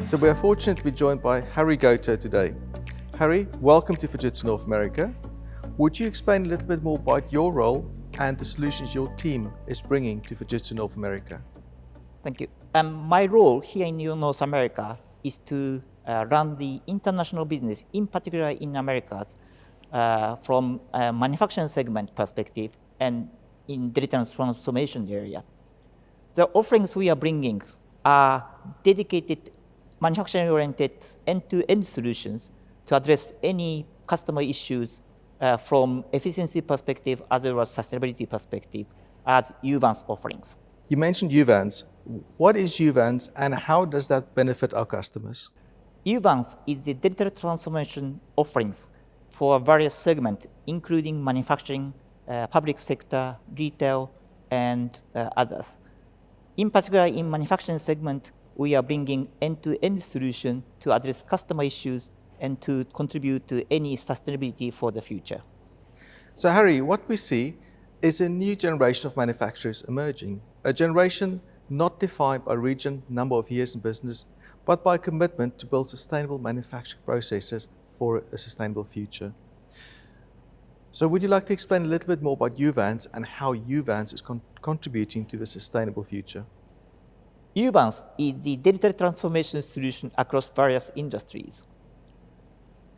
So we are fortunate to be joined by Harry Goto today. Harry, welcome to Fujitsu North America. Would you explain a little bit more about your role and the solutions your team is bringing to Fujitsu North America? Thank you. My role here in North America is to run the international business, in particular in Americas, from a manufacturing segment perspective and in digital transformation area. The offerings we are bringing are dedicated manufacturing-oriented end-to-end solutions to address any customer issues from efficiency perspective as well as sustainability perspective as Uvance offerings. You mentioned Uvance. What is Uvance and how does that benefit our customers? Uvance is the digital transformation offerings for various segments, including manufacturing, public sector, retail, and others. In particular, in manufacturing segment, we are bringing end-to-end solution to address customer issues and to contribute to any sustainability for the future. So Harry, what we see is a new generation of manufacturers emerging, a generation not defined by region, number of years in business, but by commitment to build sustainable manufacturing processes for a sustainable future. So would you like to explain a little bit more about Uvance and how Uvance is contributing to the sustainable future? Uvance is the digital transformation solution across various industries.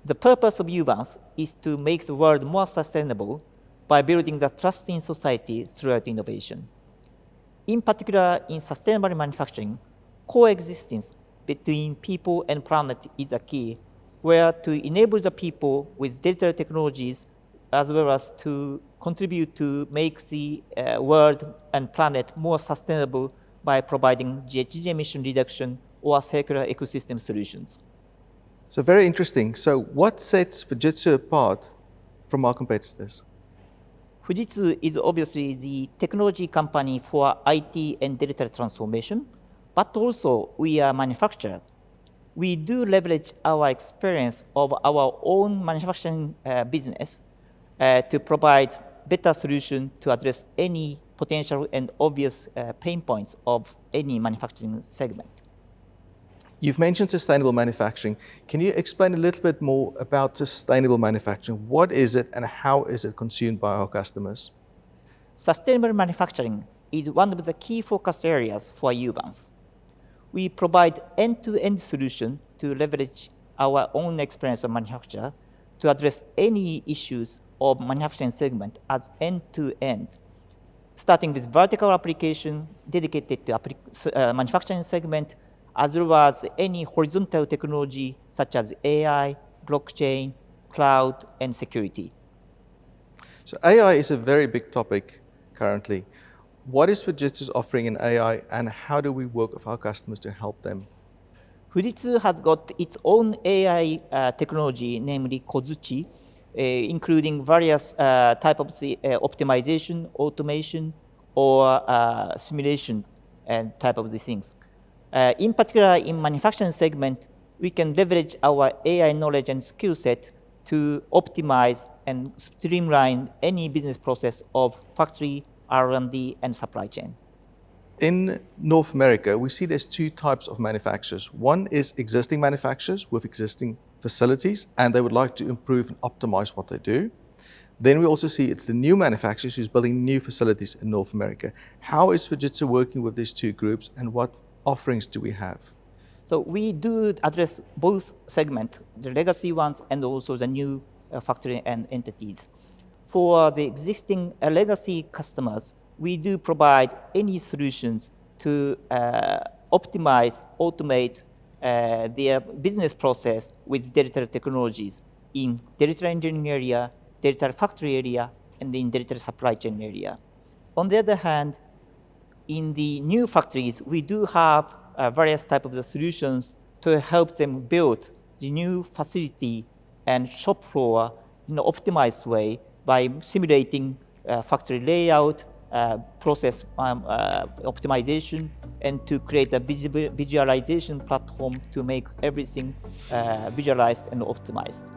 The purpose of Uvance is to make the world more sustainable by building the trust in society throughout innovation. In particular, in sustainable manufacturing, coexistence between people and planet is a key, where to enable the people with digital technologies as well as to contribute to make the world and planet more sustainable by providing GHG emission reduction or circular ecosystem solutions. So very interesting. So what sets Fujitsu apart from our competitors? Fujitsu is obviously the technology company for IT and digital transformation, but also we are a manufacturer. We do leverage our experience of our own manufacturing business to provide better solution to address any potential and obvious pain points of any manufacturing segment. You've mentioned sustainable manufacturing. Can you explain a little bit more about sustainable manufacturing? What is it and how is it consumed by our customers? Sustainable manufacturing is one of the key focus areas for Uvance. We provide end-to-end solution to leverage our own experience of manufacture to address any issues of manufacturing segment as end-to-end, starting with vertical application dedicated to manufacturing segment, as well as any horizontal technology such as AI, blockchain, cloud, and security. So AI is a very big topic currently. What is Fujitsu's offering in AI and how do we work with our customers to help them? Fujitsu has got its own AI technology, namely Kozuchi, including various types of optimization, automation, or simulation and type of these things. In particular, in manufacturing segment, we can leverage our AI knowledge and skill set to optimize and streamline any business process of factory, R&D, and supply chain. In North America, we see there's two types of manufacturers. One is existing manufacturers with existing facilities, and they would like to improve and optimize what they do. Then we also see it's the new manufacturers who's building new facilities in North America. How is Fujitsu working with these two groups, and what offerings do we have? So we do address both segments, the legacy ones and also the new factory and entities. For the existing legacy customers, we do provide any solutions to optimize, automate their business process with digital technologies in digital engineering area, digital factory area, and in digital supply chain area. On the other hand, in the new factories, we do have various types of the solutions to help them build the new facility and shop floor in an optimized way by simulating factory layout, process optimization, and to create a visualization platform to make everything visualized and optimized.